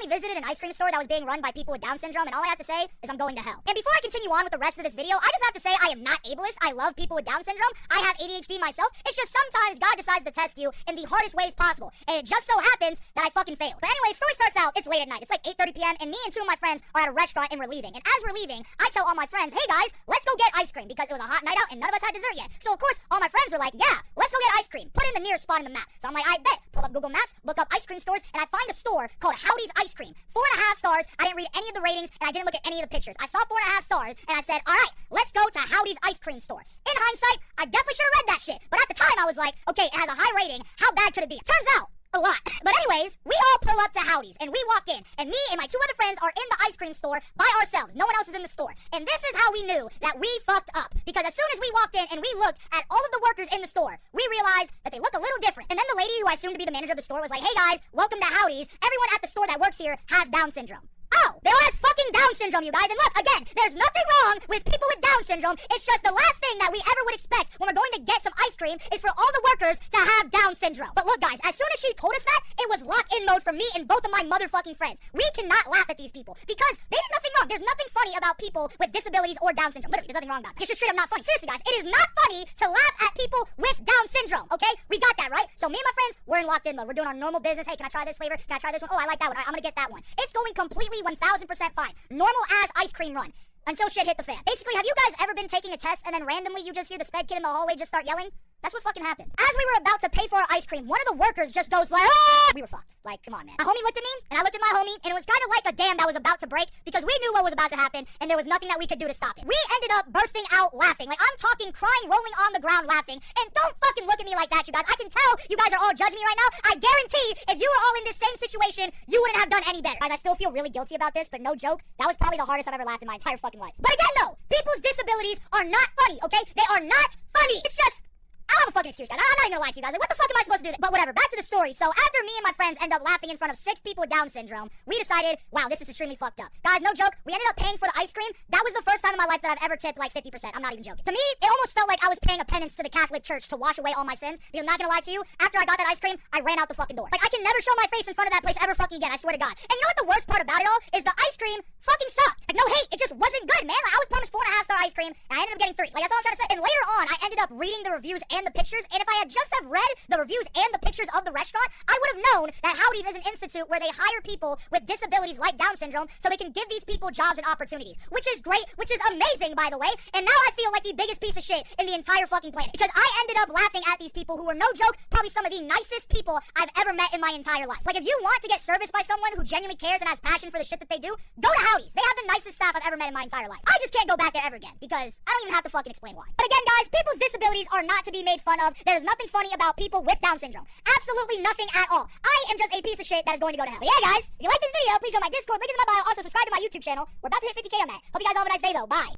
recently visited an ice cream store that was being run by people with Down syndrome, and all I have to say is I'm going to hell. And before I continue on with the rest of this video, I just have to say I am not ableist. I love people with Down syndrome. I have ADHD myself. It's just sometimes God decides to test you in the hardest ways possible, and it just so happens that I fucking failed. But anyway, story starts out, it's late at night. It's like 8:30 p.m., and me and two of my friends are at a restaurant and we're leaving. And as we're leaving, I tell all my friends, hey guys, let's go get ice cream, because it was a hot night out and none of us had dessert yet. So of course, all my friends were like, yeah, let's go get ice cream. Put in the nearest spot in the map. So I'm like, I bet. Pull up Google Maps, look up ice cream stores, and I find a store called Howdy's Ice Cream. 4.5 stars. I didn't read any of the ratings, and I didn't look at any of the pictures. I saw 4.5 stars, and I said, all right, let's go to Howdy's Ice Cream store. In hindsight, I definitely should have read that shit. But at the time, I was like, okay, it has a high rating. How bad could it be? Turns out, a lot. But anyways, we all pull up to Howdy's, and we walk in, and me and my two other friends are in the ice cream store by ourselves. No one else is in the store. And this is how we knew that we fucked up. Because as soon as we walked in and we looked at all of the workers in the store, we realized that they look a little different. And then the lady who I assumed to be the manager of the store was like, hey guys, welcome to Howdy's. Everyone at the store that works here has Down syndrome. Oh, they all have fucking Down syndrome, you guys. And look, again, there's nothing wrong with people with Down syndrome. It's just the last thing that we ever would expect when we're going to get some ice cream is for all the workers to have Down syndrome. But look, guys, as soon as she told us that, it was lock-in mode for me and both of my motherfucking friends. We cannot laugh at these people because they did nothing wrong. There's nothing funny about people with disabilities or Down syndrome. Literally, there's nothing wrong about it. It's just straight up not funny. Seriously, guys, it is not funny to laugh at people with Down syndrome, okay? We got that, right? So me and my friends, we're in locked-in mode. We're doing our normal business. Hey, can I try this flavor? Can I try this one? Oh, I like that one. I'm gonna get that one. It's going completely 1000% fine. Normal ass ice cream run. Until shit hit the fan. Basically, have you guys ever been taking a test and then randomly you just hear the sped kid in the hallway just start yelling? That's what fucking happened. As we were about to pay for our ice cream, one of the workers just goes like, ah! We were fucked. Like, come on, man. My homie looked at me, and I looked at my homie, and it was kind of like a dam that was about to break because we knew what was about to happen, and there was nothing that we could do to stop it. We ended up bursting out laughing. Like, I'm talking crying, rolling on the ground laughing, and don't fucking look at me like that, you guys. I can tell you guys are all judging me right now. I guarantee if you were all in this same situation, you wouldn't have done any better. Guys, I still feel really guilty about this, but no joke, that was probably the hardest I've ever laughed in my entire fucking life. But again, though, people's disabilities are not funny, okay? They are not funny. It's just, I don't have a fucking excuse, guys. I'm not even gonna lie to you guys. Like, what the fuck am I supposed to do? But whatever, back to the story. So after me and my friends end up laughing in front of 6 people with Down syndrome, we decided, wow, this is extremely fucked up. Guys, no joke, we ended up paying for the ice cream. That was the first time in my life that I've ever tipped like 50%. I'm not even joking. To me, it almost felt like I was paying a penance to the Catholic Church to wash away all my sins. Because I'm not gonna lie to you, after I got that ice cream, I ran out the fucking door. Like, I can never show my face in front of that place ever fucking again, I swear to God. And you know what the worst part about it all is? The ice cream fucking sucked. Like, no hate, it just wasn't good, man. Like, I was promised 4.5 star ice cream, and I ended up getting 3. Like, that's all I'm trying to say. And later on, I ended up reading the reviews and the pictures, and if I had just have read the reviews and the pictures of the restaurant, I would have known that Howdy's is an institute where they hire people with disabilities like Down syndrome so they can give these people jobs and opportunities, which is great, which is amazing, by the way. And now I feel like the biggest piece of shit in the entire fucking planet because I ended up laughing at these people who were, no joke, probably some of the nicest people I've ever met in my entire life. Like, if you want to get service by someone who genuinely cares and has passion for the shit that they do, go to Howdy's. They have the nicest staff I've ever met in my entire life. I just can't go back there ever again because I don't even have to fucking explain why. But again, guys, people's disabilities are not to be made fun of. There's nothing funny about people with Down syndrome. Absolutely nothing at all. I am just a piece of shit that is going to go to hell. But yeah, guys, if you like this video, please join my Discord. Link is in my bio. Also, subscribe to my YouTube channel. We're about to hit 50K on that. Hope you guys all have a nice day, though. Bye.